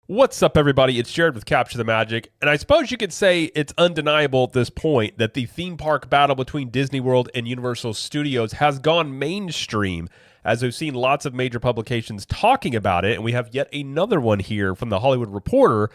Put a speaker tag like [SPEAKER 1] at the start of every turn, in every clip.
[SPEAKER 1] What's up, everybody? It's Jared with Capture the Magic, and I suppose you could say it's undeniable at this point that the theme park battle between Disney World and Universal Studios has gone mainstream, as we've seen lots of major publications talking about it, and we have yet another one here from the Hollywood Reporter,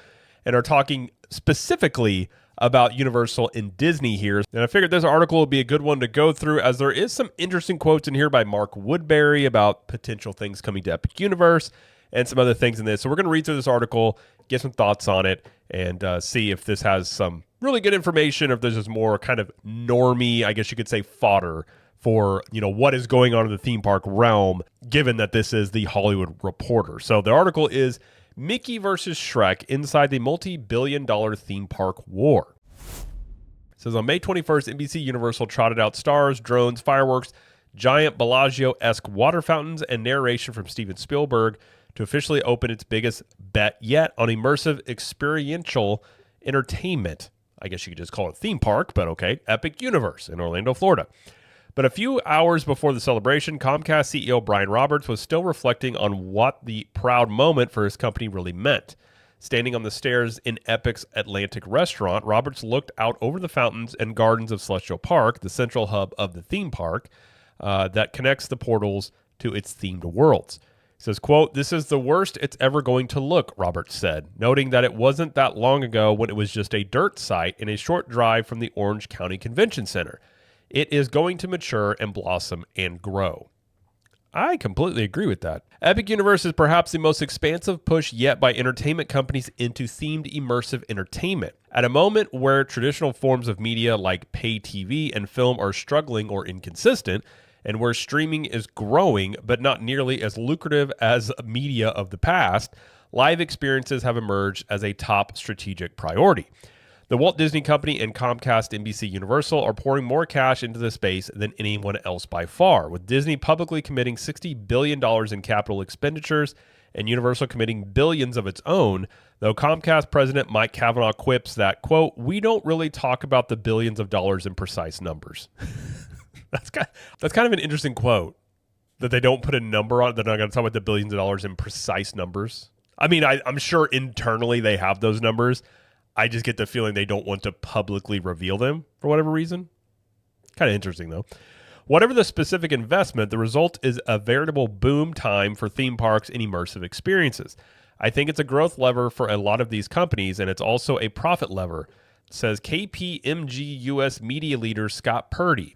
[SPEAKER 1] and are talking specifically about Universal and Disney here. And I figured this article would be a good one to go through, as there is some interesting quotes in here by Mark Woodbury about potential things coming to Epic Universe and some other things in this. So we're going to read through this article, get some thoughts on it, and see if this has some really good information, or if this is more kind of normie, I guess you could say, fodder for, what is going on in the theme park realm, given that this is the Hollywood Reporter. So the article is Mickey versus Shrek Inside the Multi-Billion-Dollar Theme Park War. It says on May 21st, NBC Universal trotted out stars, drones, fireworks, giant Bellagio-esque water fountains, and narration from Steven Spielberg to officially open its biggest bet yet on immersive experiential entertainment. I guess you could just call it theme park, but okay, Epic Universe in Orlando, Florida. But a few hours before the celebration, Comcast CEO Brian Roberts was still reflecting on what the proud moment for his company really meant. Standing on the stairs in Epic's Atlantic restaurant, Roberts looked out over the fountains and gardens of Celestial Park, the central hub of the theme park that connects the portals to its themed worlds. He says, quote, "This is the worst it's ever going to look," Roberts said, noting that it wasn't that long ago when it was just a dirt site in a short drive from the Orange County Convention Center. It is going to mature and blossom and grow. I completely agree with that. Epic Universe is perhaps the most expansive push yet by entertainment companies into themed immersive entertainment. At a moment where traditional forms of media like pay TV and film are struggling or inconsistent, and where streaming is growing but not nearly as lucrative as media of the past, live experiences have emerged as a top strategic priority. The Walt Disney Company and Comcast NBC Universal are pouring more cash into the space than anyone else by far, with Disney publicly committing $60 billion in capital expenditures and Universal committing billions of its own, though Comcast President Mike Cavanaugh quips that, quote, "We don't really talk about the billions of dollars in precise numbers." That's kind of an interesting quote, that they don't put a number on it. They're not going to talk about the billions of dollars in precise numbers. I mean, I'm sure internally they have those numbers. I just get the feeling they don't want to publicly reveal them for whatever reason. Kind of interesting, though. Whatever the specific investment, the result is a veritable boom time for theme parks and immersive experiences. I think it's a growth lever for a lot of these companies, and it's also a profit lever, says KPMG US media leader Scott Purdy.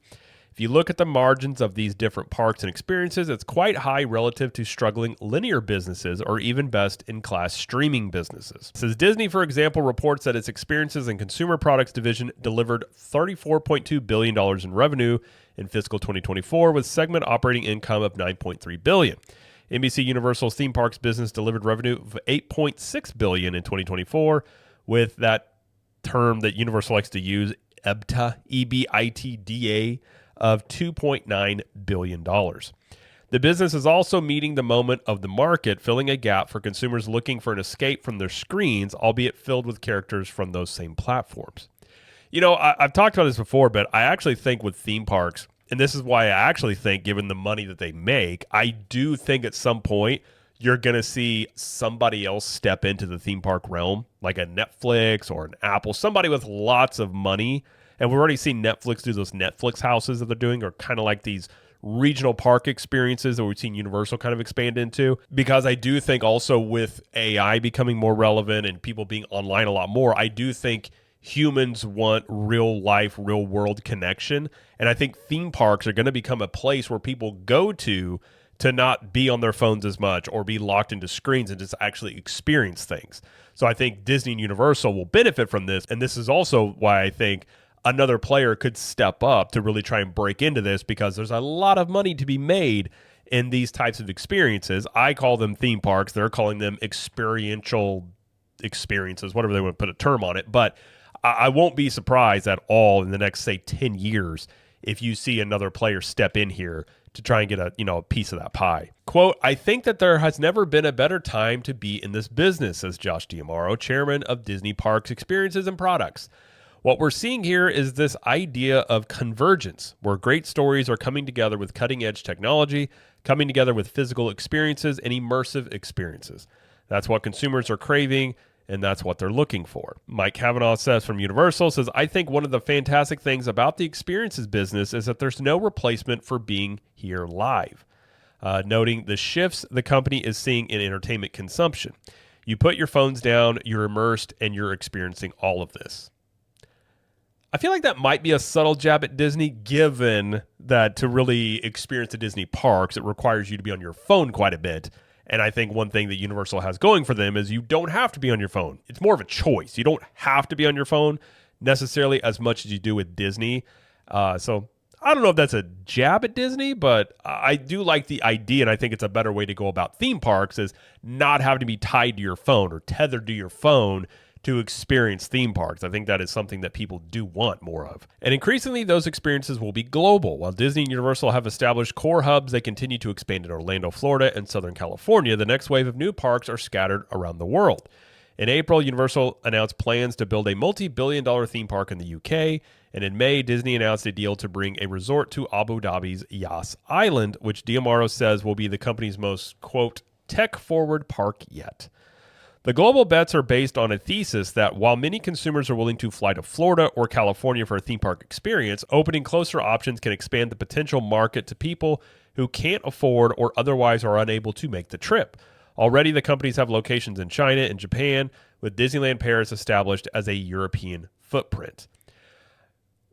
[SPEAKER 1] If you look at the margins of these different parks and experiences, it's quite high relative to struggling linear businesses or even best-in-class streaming businesses. It says Disney, for example, reports that its experiences and consumer products division delivered $34.2 billion in revenue in fiscal 2024, with segment operating income of $9.3 billion. NBC Universal's theme parks business delivered revenue of $8.6 billion in 2024, with that term that Universal likes to use, EBITDA, EBITDA, of $2.9 billion. The business is also meeting the moment of the market, filling a gap for consumers looking for an escape from their screens, albeit filled with characters from those same platforms. I've talked about this before, but I actually think with theme parks, and this is why I actually think, given the money that they make, I do think at some point you're going to see somebody else step into the theme park realm, like a Netflix or an Apple, somebody with lots of money. And we've already seen Netflix do those Netflix houses that they're doing, or kind of like these regional park experiences that we've seen Universal kind of expand into. Because I do think also with AI becoming more relevant and people being online a lot more, I do think humans want real life, real world connection. And I think theme parks are going to become a place where people go to not be on their phones as much or be locked into screens and just actually experience things. So I think Disney and Universal will benefit from this. And this is also why I think another player could step up to really try and break into this, because there's a lot of money to be made in these types of experiences. I call them theme parks. They're calling them experiential experiences, whatever they want to put a term on it. But I won't be surprised at all in the next, say, 10 years if you see another player step in here to try and get a piece of that pie. Quote, "I think that there has never been a better time to be in this business," says Josh D'Amaro, chairman of Disney Parks Experiences and Products. What we're seeing here is this idea of convergence, where great stories are coming together with cutting-edge technology, coming together with physical experiences and immersive experiences. That's what consumers are craving, and that's what they're looking for. Mike Cavanaugh says from Universal, says, I think one of the fantastic things about the experiences business is that there's no replacement for being here live. Noting the shifts the company is seeing in entertainment consumption. You put your phones down, you're immersed, and you're experiencing all of this. I feel like that might be a subtle jab at Disney, given that to really experience the Disney parks, it requires you to be on your phone quite a bit. And I think one thing that Universal has going for them is you don't have to be on your phone. It's more of a choice. You don't have to be on your phone necessarily as much as you do with Disney. So I don't know if that's a jab at Disney, but I do like the idea, and I think it's a better way to go about theme parks is not having to be tied to your phone or tethered to your phone to experience theme parks. I think that is something that people do want more of. And increasingly, those experiences will be global. While Disney and Universal have established core hubs, they continue to expand in Orlando, Florida, and Southern California. The next wave of new parks are scattered around the world. In April, Universal announced plans to build a multi-billion-dollar theme park in the UK, and in May, Disney announced a deal to bring a resort to Abu Dhabi's Yas Island, which D'Amaro says will be the company's most, quote, tech-forward park yet. The global bets are based on a thesis that while many consumers are willing to fly to Florida or California for a theme park experience, opening closer options can expand the potential market to people who can't afford or otherwise are unable to make the trip. Already, the companies have locations in China and Japan, with Disneyland Paris established as a European footprint.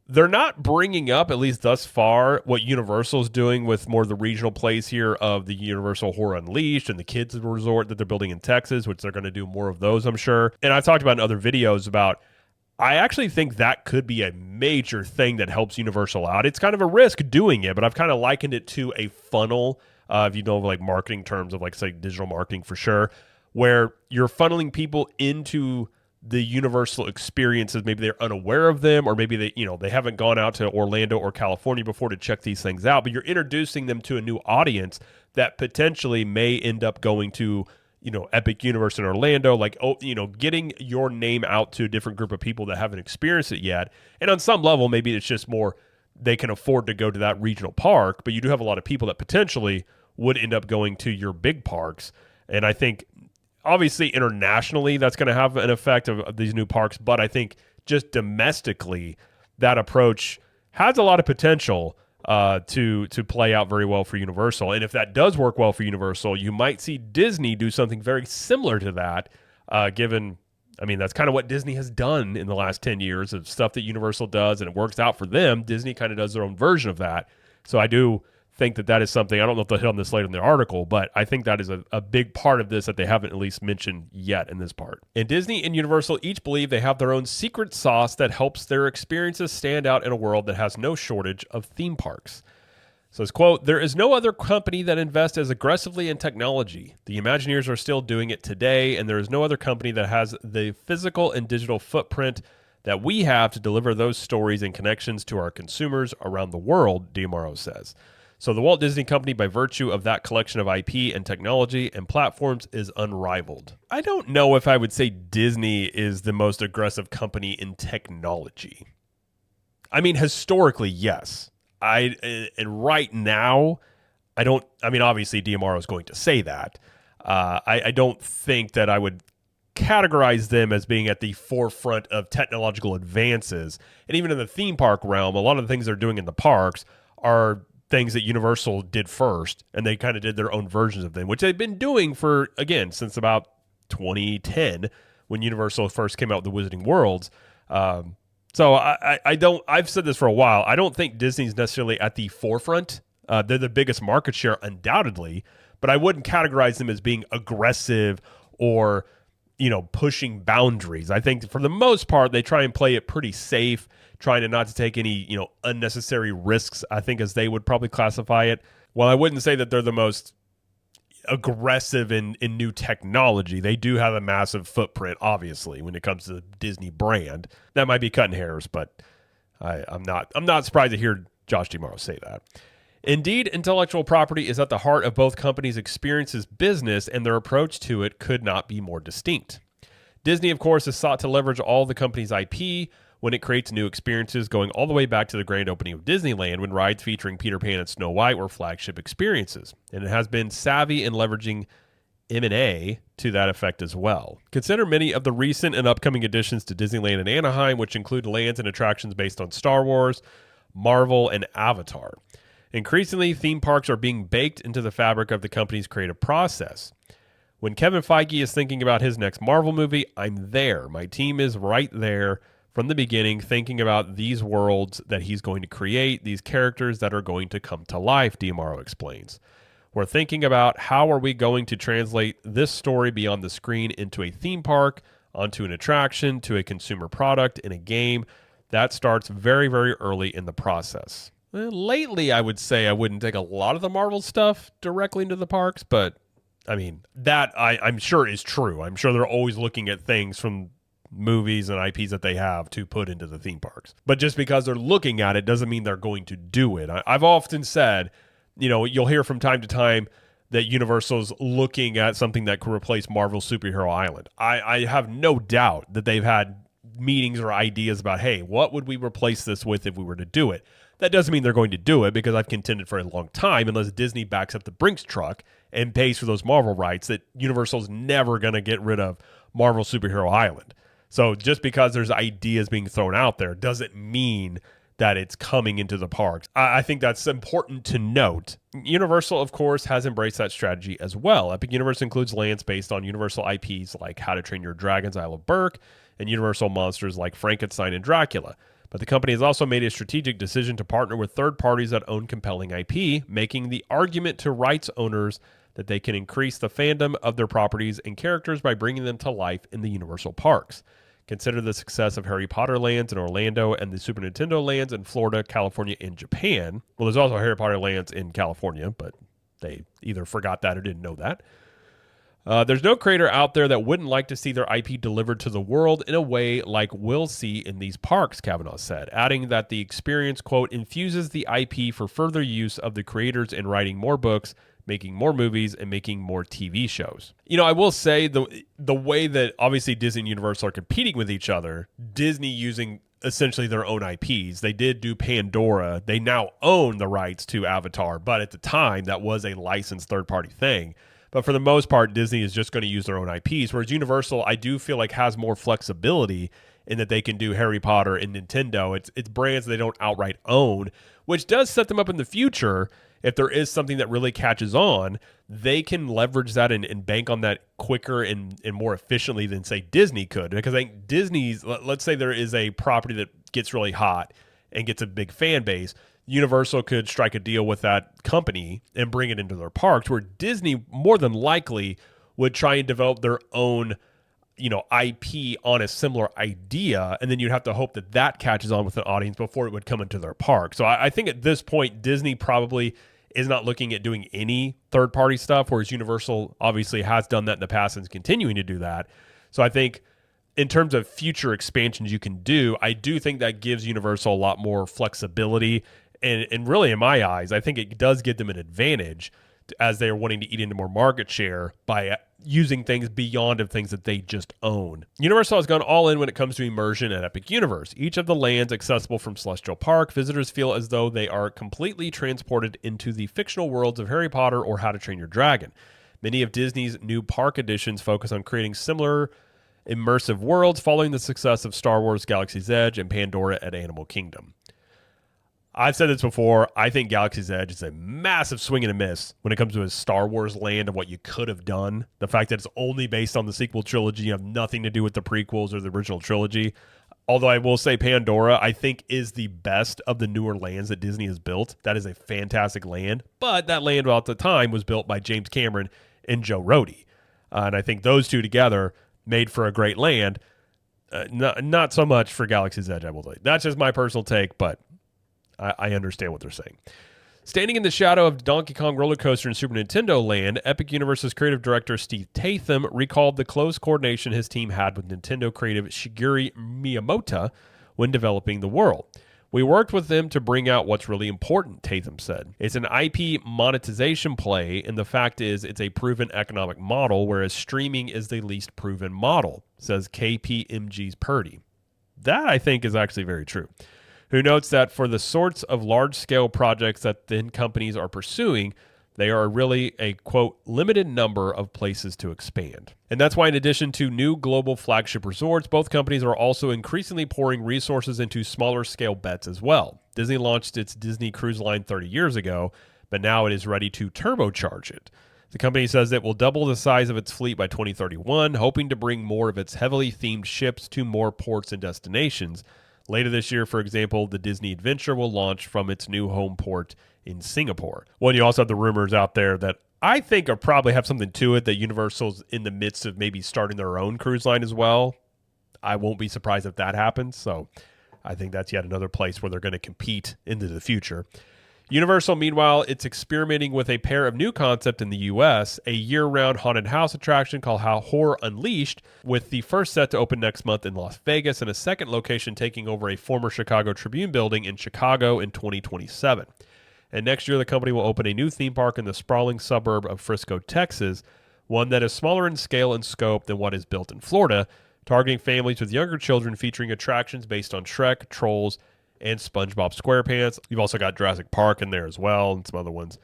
[SPEAKER 1] They're not bringing up, at least thus far, what Universal's doing with more of the regional plays here of the Universal Horror Unleashed and the Kids Resort that they're building in Texas, which they're going to do more of those, I'm sure. And I've talked about in other videos about, I actually think that could be a major thing that helps Universal out. It's kind of a risk doing it, but I've kind of likened it to a funnel, if you know, like marketing terms of like, say, digital marketing for sure, where you're funneling people into the Universal experiences. Maybe they're unaware of them, or maybe they haven't gone out to Orlando or California before to check these things out, but you're introducing them to a new audience that potentially may end up going to, Epic Universe in Orlando, getting your name out to a different group of people that haven't experienced it yet. And on some level, maybe it's just more they can afford to go to that regional park, but you do have a lot of people that potentially would end up going to your big parks. And I think obviously, internationally, that's going to have an effect of these new parks. But I think just domestically, that approach has a lot of potential to play out very well for Universal. And if that does work well for Universal, you might see Disney do something very similar to that, that's kind of what Disney has done in the last 10 years of stuff that Universal does, and it works out for them. Disney kind of does their own version of that. So I do think that is something, I don't know if they'll hit on this later in the article, but I think that is a big part of this that they haven't at least mentioned yet in this part. And Disney and Universal each believe they have their own secret sauce that helps their experiences stand out in a world that has no shortage of theme parks. So it's, quote, there is no other company that invests as aggressively in technology. The Imagineers are still doing it today, and there is no other company that has the physical and digital footprint that we have to deliver those stories and connections to our consumers around the world, D'Amaro says. So the Walt Disney Company, by virtue of that collection of IP and technology and platforms, is unrivaled. I don't know if I would say Disney is the most aggressive company in technology. I mean, historically, yes. And right now, I don't. I mean, obviously, D'Amaro is going to say that. I don't think that I would categorize them as being at the forefront of technological advances. And even in the theme park realm, a lot of the things they're doing in the parks are things that Universal did first, and they kind of did their own versions of them, which they've been doing since about 2010 when Universal first came out with the Wizarding Worlds. So I've said this for a while. I don't think Disney's necessarily at the forefront. They're the biggest market share undoubtedly, but I wouldn't categorize them as being aggressive or, pushing boundaries. I think for the most part, they try and play it pretty safe, trying to not to take any, unnecessary risks, I think, as they would probably classify it. While I wouldn't say that they're the most aggressive in new technology, they do have a massive footprint, obviously, when it comes to the Disney brand. That might be cutting hairs, but I'm not surprised to hear Josh D'Amaro say that. Indeed, intellectual property is at the heart of both companies' experiences business, and their approach to it could not be more distinct. Disney, of course, has sought to leverage all the company's IP when it creates new experiences, going all the way back to the grand opening of Disneyland when rides featuring Peter Pan and Snow White were flagship experiences. And it has been savvy in leveraging M&A to that effect as well. Consider many of the recent and upcoming additions to Disneyland and Anaheim, which include lands and attractions based on Star Wars, Marvel, and Avatar. Increasingly, theme parks are being baked into the fabric of the company's creative process. When Kevin Feige is thinking about his next Marvel movie, I'm there. My team is right there from the beginning, thinking about these worlds that he's going to create, these characters that are going to come to life, D'Amaro explains. We're thinking about how are we going to translate this story beyond the screen into a theme park, onto an attraction, to a consumer product, in a game. That starts very, very early in the process. Lately, I would say I wouldn't take a lot of the Marvel stuff directly into the parks, but I mean, that I'm sure is true. I'm sure they're always looking at things from movies and IPs that they have to put into the theme parks. But just because they're looking at it doesn't mean they're going to do it. I've often said, you'll hear from time to time that Universal's looking at something that could replace Marvel Superhero Island. I have no doubt that they've had meetings or ideas about, hey, what would we replace this with if we were to do it? That doesn't mean they're going to do it, because I've contended for a long time, unless Disney backs up the Brinks truck and pays for those Marvel rights, that Universal's never going to get rid of Marvel Superhero Island. So just because there's ideas being thrown out there doesn't mean that it's coming into the parks. I think that's important to note. Universal, of course, has embraced that strategy as well. Epic Universe includes lands based on Universal IPs like How to Train Your Dragon's Isle of Berk and Universal monsters like Frankenstein and Dracula. But the company has also made a strategic decision to partner with third parties that own compelling IP, making the argument to rights owners that they can increase the fandom of their properties and characters by bringing them to life in the Universal parks. Consider the success of Harry Potter lands in Orlando and the Super Nintendo lands in Florida, California, and Japan. Well, there's also Harry Potter lands in California, but they either forgot that or didn't know that. There's no creator out there that wouldn't like to see their IP delivered to the world in a way like we'll see in these parks, Kavanaugh said, adding that the experience, quote, infuses the IP for further use of the creators in writing more books, making more movies, and making more TV shows. I will say the way that obviously Disney and Universal are competing with each other, Disney using essentially their own IPs. They did do Pandora. They now own the rights to Avatar, but at the time that was a licensed third-party thing. But for the most part, Disney is just going to use their own IPs, whereas Universal, I do feel like, has more flexibility in that they can do Harry Potter and Nintendo. It's brands they don't outright own, which does set them up in the future. If there is something that really catches on, they can leverage that and bank on that quicker and more efficiently than, say, Disney could. Because I think Disney's, let's say there is a property that gets really hot and gets a big fan base, Universal could strike a deal with that company and bring it into their parks, where Disney more than likely would try and develop their own, IP on a similar idea, and then you'd have to hope that that catches on with an audience before it would come into their park. So I think at this point, Disney probably is not looking at doing any third-party stuff, whereas Universal obviously has done that in the past and is continuing to do that. So I think in terms of future expansions you can do, I do think that gives Universal a lot more flexibility. And really, in my eyes, I think it does give them an advantage as they are wanting to eat into more market share by using things beyond of things that they just own. Universal has gone all in when it comes to immersion at Epic Universe. Each of the lands accessible from Celestial Park, visitors feel as though they are completely transported into the fictional worlds of Harry Potter or How to Train Your Dragon. Many of Disney's new park additions focus on creating similar immersive worlds following the success of Star Wars Galaxy's Edge and Pandora at Animal Kingdom. I've said this before. I think Galaxy's Edge is a massive swing and a miss when it comes to a Star Wars land and what you could have done. The fact that it's only based on the sequel trilogy, you have nothing to do with the prequels or the original trilogy. Although I will say Pandora, I think, is the best of the newer lands that Disney has built. That is a fantastic land. But that land at the time was built by James Cameron and Joe Rohde. And I think those two together made for a great land. Not so much for Galaxy's Edge, I will say. That's just my personal take, but I understand what they're saying. Standing in the shadow of Donkey Kong Roller Coaster in Super Nintendo Land, Epic Universe's creative director Steve Tatham recalled the close coordination his team had with Nintendo creative Shigeru Miyamoto when developing the world. We worked with them to bring out what's really important, Tatham said. It's an IP monetization play, and the fact is it's a proven economic model, whereas streaming is the least proven model, says KPMG's Purdy. That, I think, is actually very true. Who notes that for the sorts of large-scale projects that then companies are pursuing, They are really a, quote, limited number of places to expand. And that's why, in addition to new global flagship resorts, both companies are also increasingly pouring resources into smaller scale bets as well. Disney launched its Disney Cruise Line 30 years ago, but now it is ready to turbocharge it. The company says it will double the size of its fleet by 2031, hoping to bring more of its heavily themed ships to more ports and destinations. Later this year, for example, the Disney Adventure will launch from its new home port in Singapore. Well, you also have the rumors out there that I think are probably have something to it, that Universal's in the midst of maybe starting their own cruise line as well. I won't be surprised if that happens. So I think that's yet another place where they're going to compete into the future. Universal, meanwhile, it's experimenting with a pair of new concepts in the U.S., a year-round haunted house attraction called Horror Unleashed, with the first set to open next month in Las Vegas and a second location taking over a former Chicago Tribune building in Chicago in 2027. And next year, the company will open a new theme park in the sprawling suburb of Frisco, Texas, one that is smaller in scale and scope than what is built in Florida, targeting families with younger children, featuring attractions based on Shrek, Trolls, and SpongeBob SquarePants. You've also got Jurassic Park in there as well, and some other ones.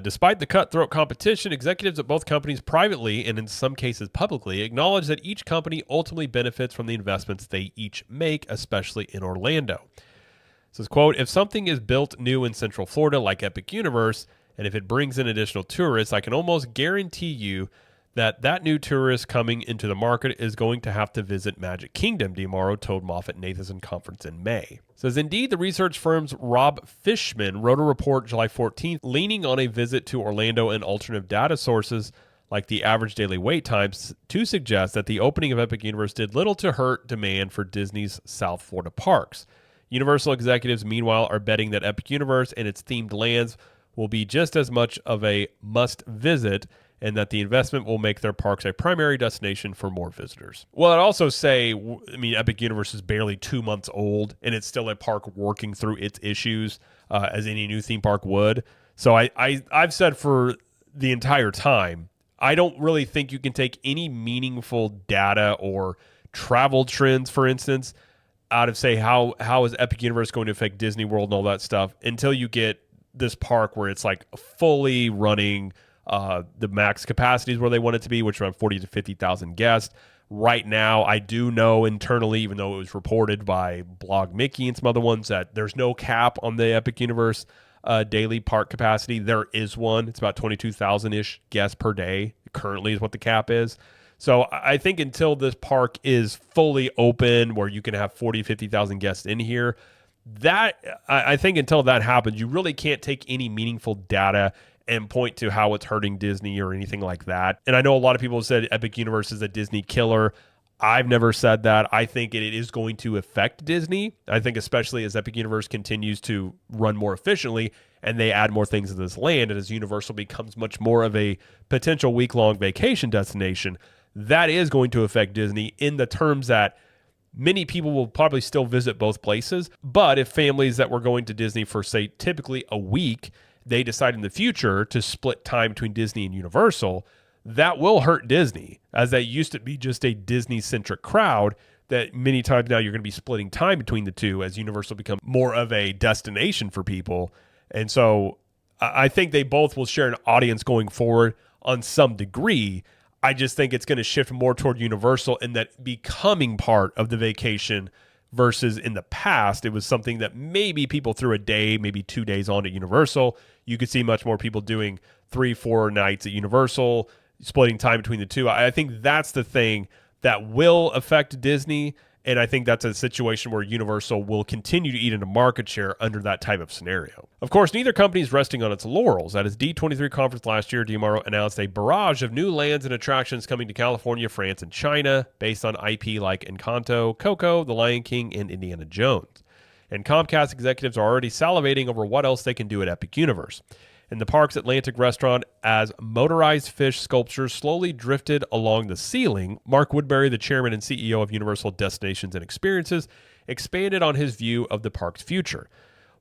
[SPEAKER 1] Despite the cutthroat competition, executives at both companies privately, and in some cases publicly, acknowledge that each company ultimately benefits from the investments they each make, especially in Orlando. It says, quote, if something is built new in Central Florida like Epic Universe, and if it brings in additional tourists, I can almost guarantee you that new tourist coming into the market is going to have to visit Magic Kingdom, DeMauro told MoffettNathanson conference in May. It says, indeed, the research firm's Rob Fishman wrote a report July 14th leaning on a visit to Orlando and alternative data sources like the average daily wait times to suggest that the opening of Epic Universe did little to hurt demand for Disney's South Florida parks. Universal executives, meanwhile, are betting that Epic Universe and its themed lands will be just as much of a must-visit, and that the investment will make their parks a primary destination for more visitors. Well, I'd also say, Epic Universe is barely 2 months old, and it's still a park working through its issues, as any new theme park would. So I've said for the entire time, I don't really think you can take any meaningful data or travel trends, for instance, out of, say, how is Epic Universe going to affect Disney World and all that stuff, until you get this park where it's like fully running. The max capacity is where they want it to be, which is around 40 to 50,000 guests. Right now, I do know internally, even though it was reported by Blog Mickey and some other ones, that there's no cap on the Epic Universe daily park capacity. There is one. It's about 22,000-ish guests per day. Currently is what the cap is. So I think until this park is fully open, where you can have 40, 50,000 guests in here, I think until that happens, you really can't take any meaningful data and point to how it's hurting Disney or anything like that. And I know a lot of people have said Epic Universe is a Disney killer. I've never said that. I think it is going to affect Disney. I think especially as Epic Universe continues to run more efficiently and they add more things to this land, and as Universal becomes much more of a potential week-long vacation destination, that is going to affect Disney in the terms that many people will probably still visit both places. But if families that were going to Disney for, say, typically a week, they decide in the future to split time between Disney and Universal, that will hurt Disney, as that used to be just a Disney-centric crowd, that many times now you're going to be splitting time between the two as Universal becomes more of a destination for people. And so I think they both will share an audience going forward on some degree. I just think it's going to shift more toward Universal in that becoming part of the vacation, versus in the past, it was something that maybe people threw a day, maybe 2 days on at Universal. You could see much more people doing 3-4 nights at Universal, splitting time between the two. I think that's the thing that will affect Disney, and I think that's a situation where Universal will continue to eat into market share under that type of scenario. Of course, neither company is resting on its laurels. At its D23 conference last year, DeMauro announced a barrage of new lands and attractions coming to California, France, and China, based on IP like Encanto, Coco, The Lion King, and Indiana Jones. And Comcast executives are already salivating over what else they can do at Epic Universe. In the park's Atlantic restaurant, as motorized fish sculptures slowly drifted along the ceiling, Mark Woodbury, the chairman and CEO of Universal Destinations and Experiences, expanded on his view of the park's future.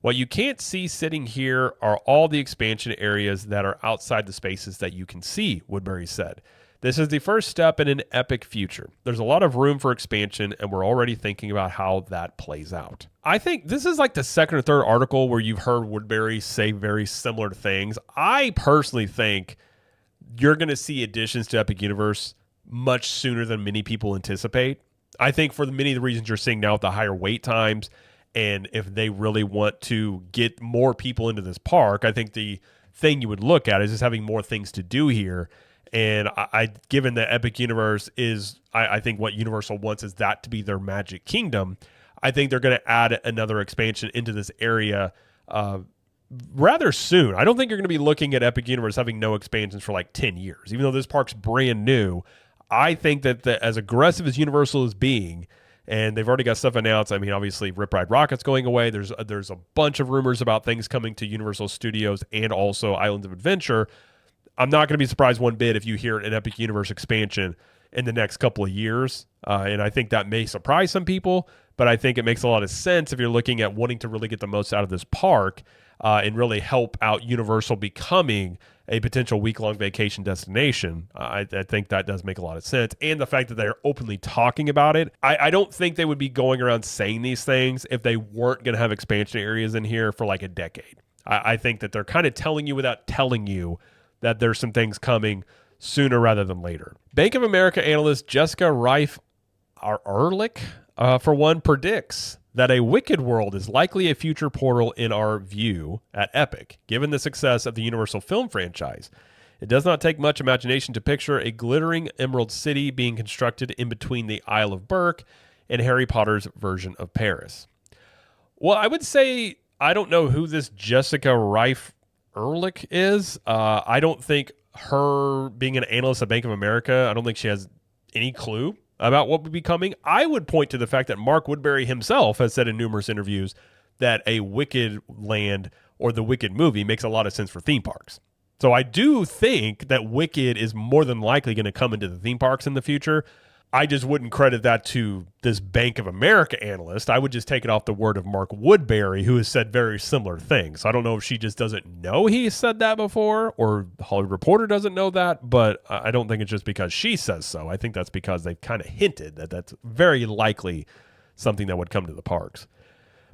[SPEAKER 1] What you can't see sitting here are all the expansion areas that are outside the spaces that you can see, Woodbury said. This is the first step in an epic future. There's a lot of room for expansion, and we're already thinking about how that plays out. I think this is like the second or third article where you've heard Woodbury say very similar things. I personally think you're going to see additions to Epic Universe much sooner than many people anticipate. I think for many of the reasons you're seeing now with the higher wait times, and if they really want to get more people into this park, I think the thing you would look at is just having more things to do here. And given that Epic Universe is, I think what Universal wants is that to be their Magic Kingdom, I think they're going to add another expansion into this area rather soon. I don't think you're going to be looking at Epic Universe having no expansions for like 10 years. Even though this park's brand new, I think that as aggressive as Universal is being, and they've already got stuff announced. I mean, obviously, Rip Ride Rocket's going away. There's a bunch of rumors about things coming to Universal Studios and also Islands of Adventure. I'm not going to be surprised one bit if you hear an Epic Universe expansion in the next couple of years. And I think that may surprise some people, but I think it makes a lot of sense if you're looking at wanting to really get the most out of this park and really help out Universal becoming a potential week-long vacation destination. I think that does make a lot of sense. And the fact that they're openly talking about it, I don't think they would be going around saying these things if they weren't going to have expansion areas in here for like a decade. I think that they're kind of telling you without telling you that there's some things coming sooner rather than later. Bank of America analyst Jessica Reif Ehrlich, for one, predicts that a Wicked World is likely a future portal in our view at Epic, given the success of the Universal film franchise. It does not take much imagination to picture a glittering Emerald City being constructed in between the Isle of Berk and Harry Potter's version of Paris. Well, I would say I don't know who this Jessica Reif Ehrlich is. I don't think her being an analyst at Bank of America, I don't think she has any clue about what would be coming. I would point to the fact that Mark Woodbury himself has said in numerous interviews that a Wicked Land or the Wicked movie makes a lot of sense for theme parks. So I do think that Wicked is more than likely going to come into the theme parks in the future. I just wouldn't credit that to this Bank of America analyst. I would just take it off the word of Mark Woodbury, who has said very similar things. So I don't know if she just doesn't know he said that before, or the Hollywood Reporter doesn't know that, but I don't think it's just because she says so. I think that's because they've kind of hinted that that's very likely something that would come to the parks.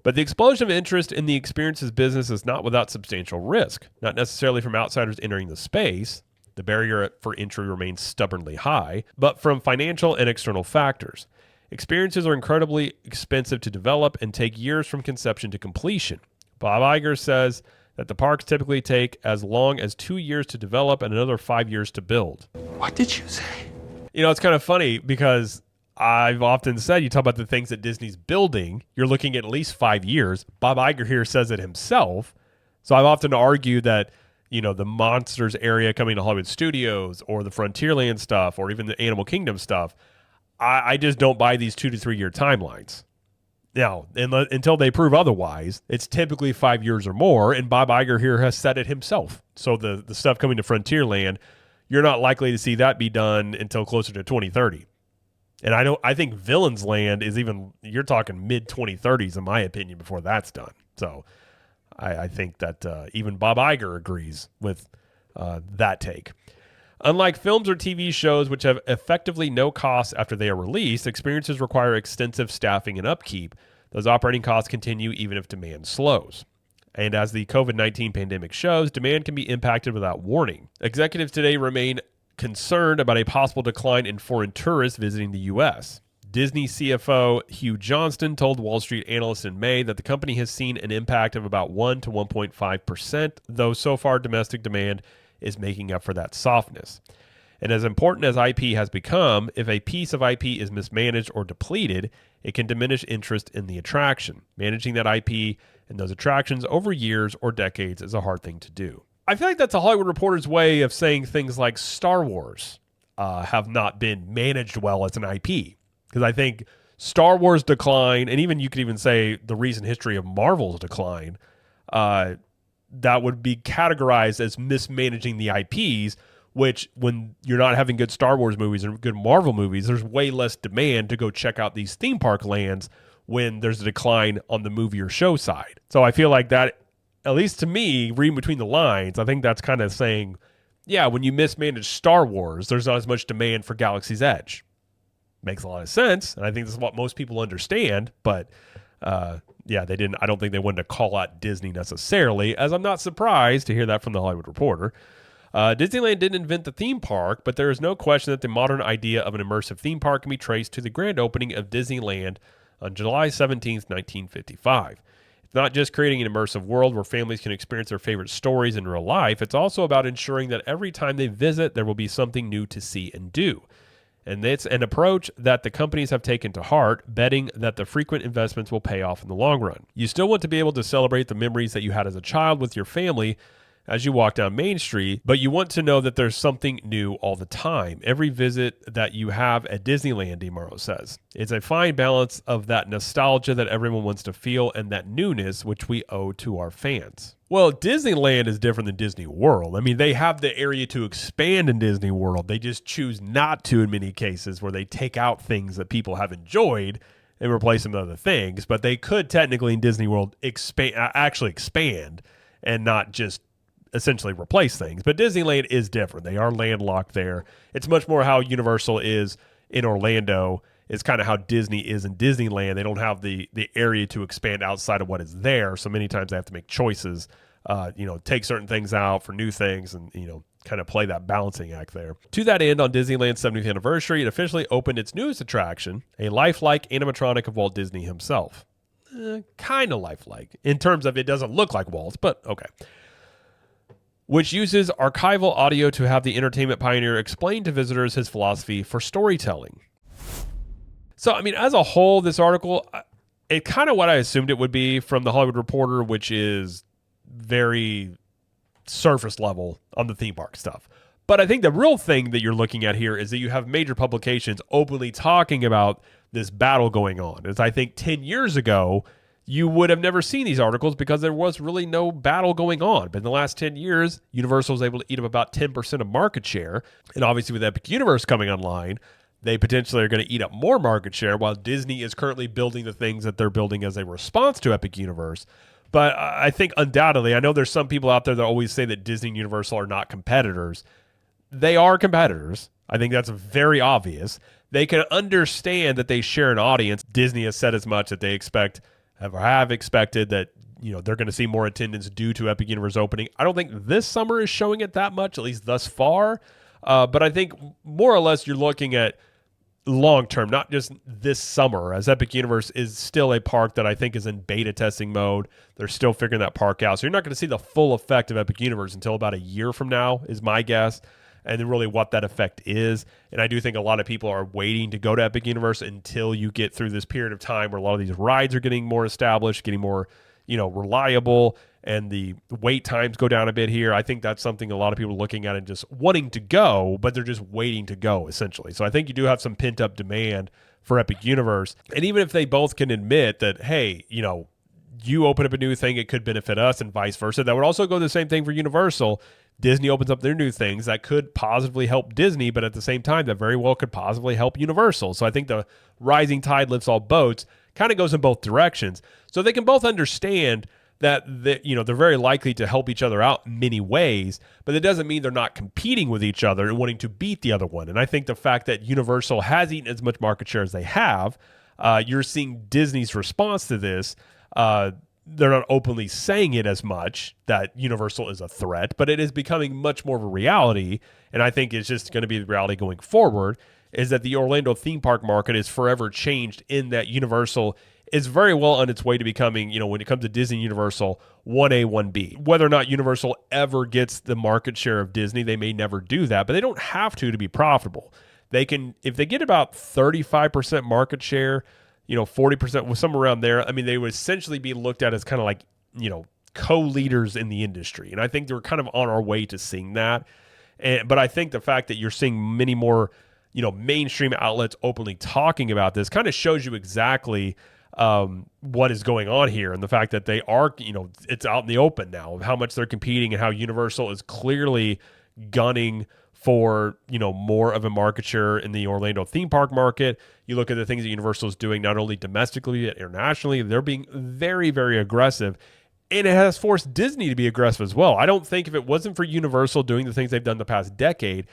[SPEAKER 1] But the explosion of interest in the experiences business is not without substantial risk, not necessarily from outsiders entering the space. The barrier for entry remains stubbornly high, but from financial and external factors. Experiences are incredibly expensive to develop and take years from conception to completion. Bob Iger says that the parks typically take as long as 2 years to develop and another 5 years to build.
[SPEAKER 2] What did you say?
[SPEAKER 1] You know, it's kind of funny because I've often said, you talk about the things that Disney's building, you're looking at least 5 years. Bob Iger here says it himself. So I've often argued that, you know, the Monsters area coming to Hollywood Studios or the Frontierland stuff or even the Animal Kingdom stuff, I just don't buy these 2 to 3 year timelines. Now, until they prove otherwise, it's typically 5 years or more, and Bob Iger here has said it himself. So the stuff coming to Frontierland, you're not likely to see that be done until closer to 2030. And I think Villains Land is even, you're talking mid-2030s in my opinion before that's done. So I think that even Bob Iger agrees with that take. Unlike films or TV shows, which have effectively no costs after they are released, experiences require extensive staffing and upkeep. Those operating costs continue even if demand slows. And as the COVID-19 pandemic shows, demand can be impacted without warning. Executives today remain concerned about a possible decline in foreign tourists visiting the U.S. Disney CFO Hugh Johnston told Wall Street analysts in May that the company has seen an impact of about 1 to 1.5%, though so far domestic demand is making up for that softness. And as important as IP has become, if a piece of IP is mismanaged or depleted, it can diminish interest in the attraction. Managing that IP and those attractions over years or decades is a hard thing to do. I feel like that's a Hollywood Reporter's way of saying things like Star Wars have not been managed well as an IP. Because I think Star Wars decline, and even you could even say the recent history of Marvel's decline, that would be categorized as mismanaging the IPs, which when you're not having good Star Wars movies or good Marvel movies, there's way less demand to go check out these theme park lands when there's a decline on the movie or show side. So I feel like that, at least to me, reading between the lines, I think that's kind of saying, yeah, when you mismanage Star Wars, there's not as much demand for Galaxy's Edge. Makes a lot of sense, and I think this is what most people understand, but yeah, they didn't. I don't think they wanted to call out Disney necessarily, as I'm not surprised to hear that from the Hollywood Reporter. Disneyland didn't invent the theme park, but there is no question that the modern idea of an immersive theme park can be traced to the grand opening of Disneyland on July 17th, 1955. It's not just creating an immersive world where families can experience their favorite stories in real life. It's also about ensuring that every time they visit, there will be something new to see and do. And it's an approach that the companies have taken to heart, betting that the frequent investments will pay off in the long run. You still want to be able to celebrate the memories that you had as a child with your family as you walk down Main Street, but you want to know that there's something new all the time. Every visit that you have at Disneyland, DeMauro says. It's a fine balance of that nostalgia that everyone wants to feel and that newness which we owe to our fans. Well, Disneyland is different than Disney World. I mean, they have the area to expand in Disney World. They just choose not to in many cases, where they take out things that people have enjoyed and replace them with other things. But they could technically in Disney World actually expand and not just essentially replace things. But Disneyland is different. They are landlocked there. It's much more how Universal is in Orlando. It's kind of how Disney is in Disneyland. They don't have the area to expand outside of what is there. So many times they have to make choices, take certain things out for new things and, kind of play that balancing act there. To that end, on Disneyland's 70th anniversary, it officially opened its newest attraction, a lifelike animatronic of Walt Disney himself. Kind of lifelike in terms of it doesn't look like Walt, but okay. Which uses archival audio to have the entertainment pioneer explain to visitors his philosophy for storytelling. So, I mean, as a whole, this article, it kind of what I assumed it would be from the Hollywood Reporter, which is very surface level on the theme park stuff. But I think the real thing that you're looking at here is that you have major publications openly talking about this battle going on. As I think 10 years ago, you would have never seen these articles because there was really no battle going on. But in the last 10 years, Universal was able to eat up about 10% of market share. And obviously with Epic Universe coming online, they potentially are going to eat up more market share, while Disney is currently building the things that they're building as a response to Epic Universe. But I think undoubtedly, I know there's some people out there that always say that Disney and Universal are not competitors. They are competitors. I think that's very obvious. They can understand that they share an audience. Disney has said as much, that they have expected that they're going to see more attendance due to Epic Universe opening. I don't think this summer is showing it that much, at least thus far. But I think more or less you're looking at long term, not just this summer, as Epic Universe is still a park that I think is in beta testing mode. They're still figuring that park out. So you're not going to see the full effect of Epic Universe until about a year from now, is my guess, and then really what that effect is. And I do think a lot of people are waiting to go to Epic Universe until you get through this period of time where a lot of these rides are getting more established, getting more, reliable, and the wait times go down a bit here. I think that's something a lot of people are looking at and just wanting to go, but they're just waiting to go, essentially. So I think you do have some pent-up demand for Epic Universe. And even if they both can admit that, hey, you open up a new thing, it could benefit us, and vice versa, that would also go the same thing for Universal. Disney opens up their new things that could positively help Disney, but at the same time, that very well could positively help Universal. So I think the rising tide lifts all boats kind of goes in both directions. So they can both understand that they're very likely to help each other out in many ways, but it doesn't mean they're not competing with each other and wanting to beat the other one. And I think the fact that Universal has eaten as much market share as they have, you're seeing Disney's response to this. They're not openly saying it as much that Universal is a threat, but it is becoming much more of a reality. And I think it's just going to be the reality going forward, is that the Orlando theme park market is forever changed, in that Universal is very well on its way to becoming, when it comes to Disney Universal, 1A, 1B. Whether or not Universal ever gets the market share of Disney, they may never do that, but they don't have to be profitable. They can, if they get about 35% market share, 40%, somewhere around there, I mean, they would essentially be looked at as kind of like, co-leaders in the industry. And I think they're kind of on our way to seeing that. But I think the fact that you're seeing many more, mainstream outlets openly talking about this kind of shows you exactly what is going on here. And the fact that they are, it's out in the open now of how much they're competing and how Universal is clearly gunning for, more of a market share in the Orlando theme park market. You look at the things that Universal is doing, not only domestically, but internationally. They're being very, very aggressive. And it has forced Disney to be aggressive as well. I don't think if it wasn't for Universal doing the things they've done the past decade,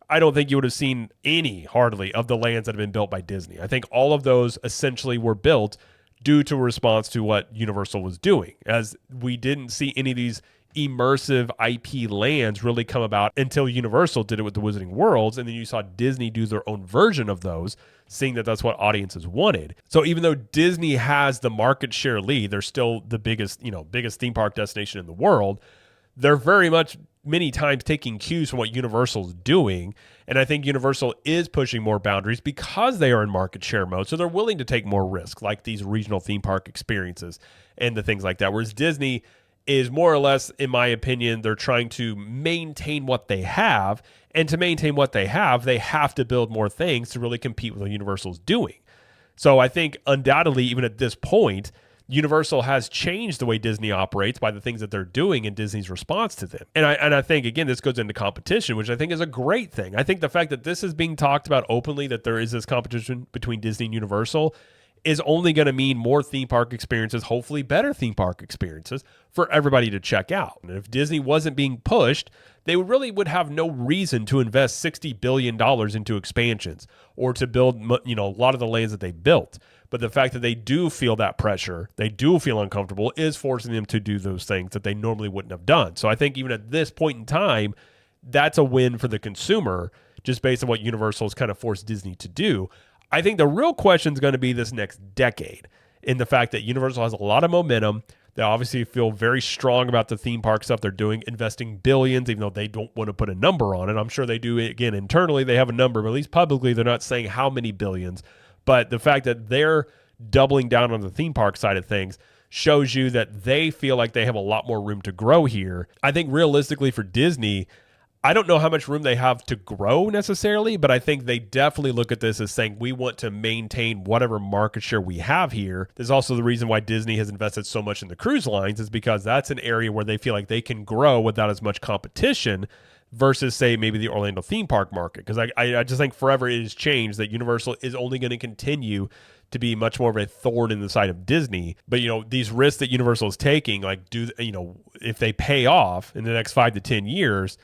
[SPEAKER 1] I don't think you would have seen any, hardly, of the lands that have been built by Disney. I think all of those essentially were built due to a response to what Universal was doing, as we didn't see any of these immersive IP lands really come about until Universal did it with the Wizarding Worlds, and then you saw Disney do their own version of those, seeing that that's what audiences wanted. So even though Disney has the market share lead, they're still the biggest theme park destination in the world. They're very much many times taking cues from what Universal's doing. And I think Universal is pushing more boundaries because they are in market share mode. So they're willing to take more risk, like these regional theme park experiences and the things like that. Whereas Disney is more or less, in my opinion, they're trying to maintain what they have. And to maintain what they have to build more things to really compete with what Universal's doing. So I think undoubtedly, even at this point, Universal has changed the way Disney operates by the things that they're doing and Disney's response to them. And I think, again, this goes into competition, which I think is a great thing. I think the fact that this is being talked about openly, that there is this competition between Disney and Universal, is only going to mean more theme park experiences, hopefully better theme park experiences for everybody to check out. And if Disney wasn't being pushed, they really would have no reason to invest $60 billion into expansions or to build, a lot of the lands that they built. But the fact that they do feel that pressure, they do feel uncomfortable, is forcing them to do those things that they normally wouldn't have done. So I think even at this point in time, that's a win for the consumer, just based on what Universal has kind of forced Disney to do. I think the real question is going to be this next decade, in the fact that Universal has a lot of momentum. They obviously feel very strong about the theme park stuff they're doing, investing billions, even though they don't want to put a number on it. I'm sure they do, again, internally, they have a number, but at least publicly, they're not saying how many billions. But the fact that they're doubling down on the theme park side of things shows you that they feel like they have a lot more room to grow here. I think realistically for Disney, I don't know how much room they have to grow necessarily, but I think they definitely look at this as saying we want to maintain whatever market share we have here. There's also the reason why Disney has invested so much in the cruise lines, is because that's an area where they feel like they can grow without as much competition versus, say, maybe the Orlando theme park market. Because I just think forever it has changed, that Universal is only going to continue to be much more of a thorn in the side of Disney. But, these risks that Universal is taking, like, if they pay off in the next 5 to 10 years,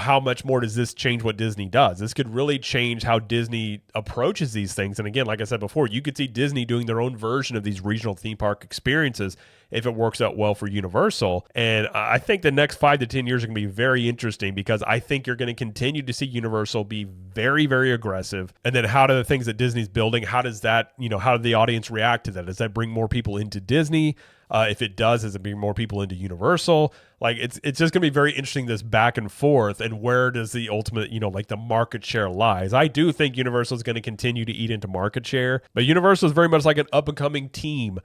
[SPEAKER 1] how much more does this change what Disney does? This could really change how Disney approaches these things. And again, like I said before, you could see Disney doing their own version of these regional theme park experiences if it works out well for Universal. And I think the next 5 to 10 years are going to be very interesting, because I think you're going to continue to see Universal be very, very aggressive. And then how do the things that Disney's building, how does that, how did the audience react to that? Does that bring more people into Disney? If it does it bring more people into Universal? Like, it's just going to be very interesting, this back and forth, and where does the ultimate, the market share lies. I do think Universal is going to continue to eat into market share, but Universal is very much like an up-and-coming team,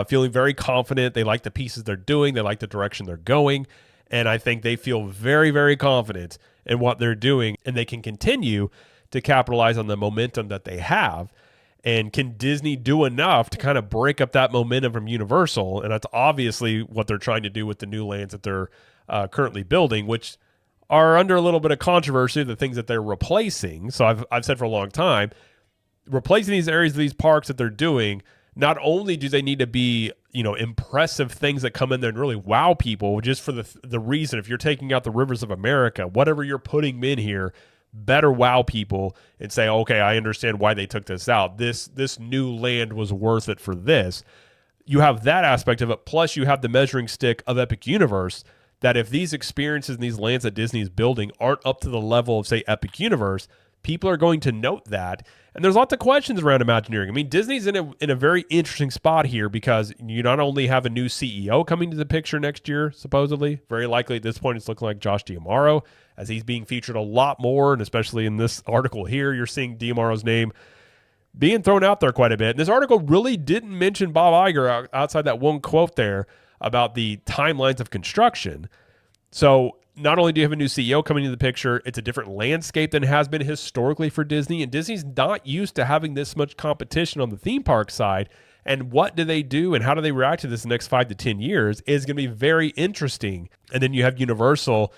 [SPEAKER 1] feeling very confident. They like the pieces they're doing. They like the direction they're going, and I think they feel very, very confident in what they're doing, and they can continue to capitalize on the momentum that they have. And can Disney do enough to kind of break up that momentum from Universal? And that's obviously what they're trying to do with the new lands that they're currently building, which are under a little bit of controversy, the things that they're replacing. So I've said for a long time, replacing these areas of these parks that they're doing, not only do they need to be, impressive things that come in there and really wow people, just for the reason, if you're taking out the Rivers of America, whatever you're putting in here, better wow people and say, okay, I understand why they took this out. This new land was worth it for this. You have that aspect of it, plus you have the measuring stick of Epic Universe, that if these experiences and these lands that Disney is building aren't up to the level of, say, Epic Universe, people are going to note that. And there's lots of questions around Imagineering. I mean, Disney's in a very interesting spot here, because you not only have a new CEO coming to the picture next year, supposedly, very likely at this point it's looking like Josh D'Amaro, as he's being featured a lot more, and especially in this article here, you're seeing D'Amaro's name being thrown out there quite a bit. And this article really didn't mention Bob Iger outside that one quote there about the timelines of construction. So not only do you have a new CEO coming into the picture, it's a different landscape than it has been historically for Disney, and Disney's not used to having this much competition on the theme park side. And what do they do and how do they react to this in the next 5 to 10 years is going to be very interesting. And then you have Universal,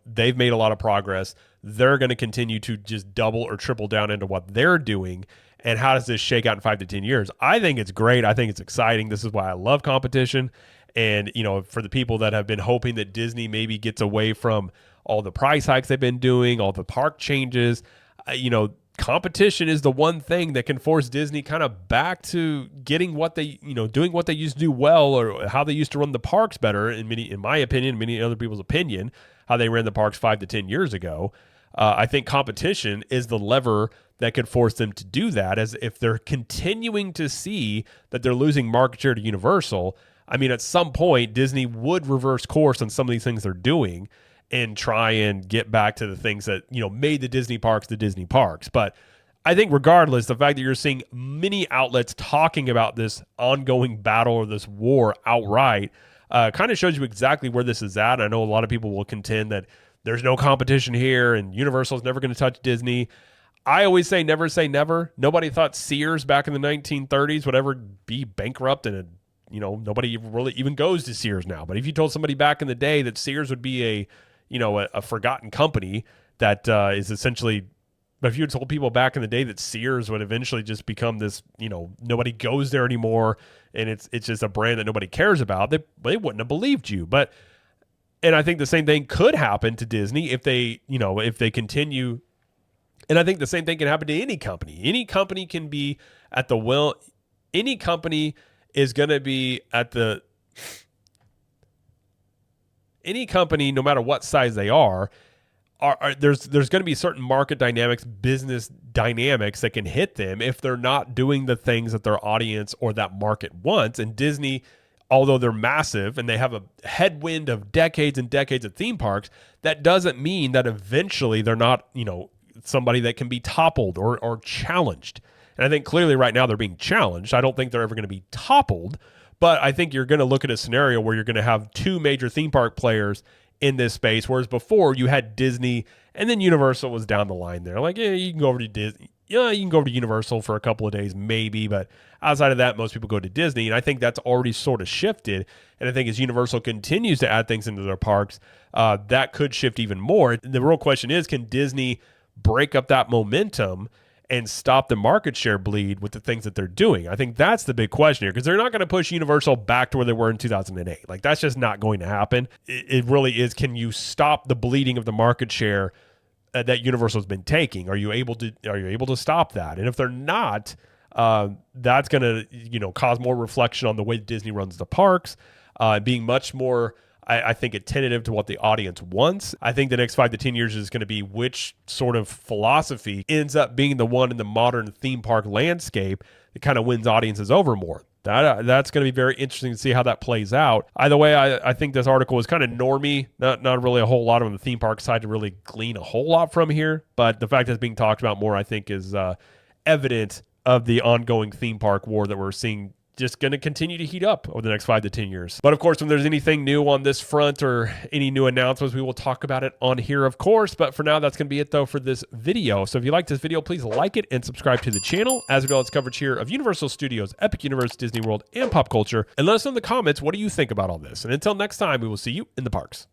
[SPEAKER 1] they've made a lot of progress. They're going to continue to just double or triple down into what they're doing. And how does this shake out in 5 to 10 years? I think it's great. I think it's exciting. This is why I love competition. And, for the people that have been hoping that Disney maybe gets away from all the price hikes they've been doing, all the park changes, competition is the one thing that can force Disney kind of back to getting what they, doing what they used to do well, or how they used to run the parks better, in my opinion, many other people's opinion, how they ran the parks 5 to 10 years ago. I think competition is the lever that could force them to do that, as if they're continuing to see that they're losing market share to Universal. I mean, at some point, Disney would reverse course on some of these things they're doing and try and get back to the things that, made the Disney parks the Disney parks. But I think regardless, the fact that you're seeing many outlets talking about this ongoing battle or this war outright kind of shows you exactly where this is at. I know a lot of people will contend that there's no competition here and Universal is never going to touch Disney. I always say never. Nobody thought Sears back in the 1930s would ever be bankrupt, and nobody really even goes to Sears now. But if you told somebody back in the day that Sears would be a forgotten company that is essentially, but if you had told people back in the day that Sears would eventually just become this, nobody goes there anymore, and it's just a brand that nobody cares about, they wouldn't have believed you. And I think the same thing could happen to Disney if they continue. And I think the same thing can happen to any company. Any company can be at the will. Any company is going to be at the. Any company, no matter what size they are there's going to be certain market dynamics, business dynamics that can hit them if they're not doing the things that their audience or that market wants. And Disney, although they're massive and they have a headwind of decades and decades of theme parks, that doesn't mean that eventually they're not, somebody that can be toppled or challenged. And I think clearly right now they're being challenged. I don't think they're ever going to be toppled, but I think you're going to look at a scenario where you're going to have two major theme park players in this space, whereas before you had Disney and then Universal was down the line there. Like, yeah, you can go over to Disney. Yeah, you can go over to Universal for a couple of days, maybe, but outside of that, most people go to Disney, and I think that's already sort of shifted. And I think as Universal continues to add things into their parks, that could shift even more. The real question is, can Disney break up that momentum and stop the market share bleed with the things that they're doing? I think that's the big question here, because they're not going to push Universal back to where they were in 2008. Like, that's just not going to happen. It really is, can you stop the bleeding of the market share that Universal has been taking? Are you able to stop that? And if they're not, that's going to cause more reflection on the way Disney runs the parks, being much more, I think, attentive to what the audience wants. I think the next 5 to 10 years is going to be which sort of philosophy ends up being the one in the modern theme park landscape that kind of wins audiences over more. That's going to be very interesting to see how that plays out. Either way, I think this article is kind of normie, not really a whole lot on the theme park side to really glean a whole lot from here. But the fact that it's being talked about more, I think, is evident of the ongoing theme park war that we're seeing just going to continue to heat up over the next 5 to 10 years. But of course, when there's anything new on this front or any new announcements, we will talk about it on here, of course. But for now, that's going to be it, though, for this video. So if you like this video, please like it and subscribe to the channel, as well as coverage here of Universal Studios, Epic Universe, Disney World, and pop culture. And let us know in the comments, what do you think about all this? And until next time, we will see you in the parks.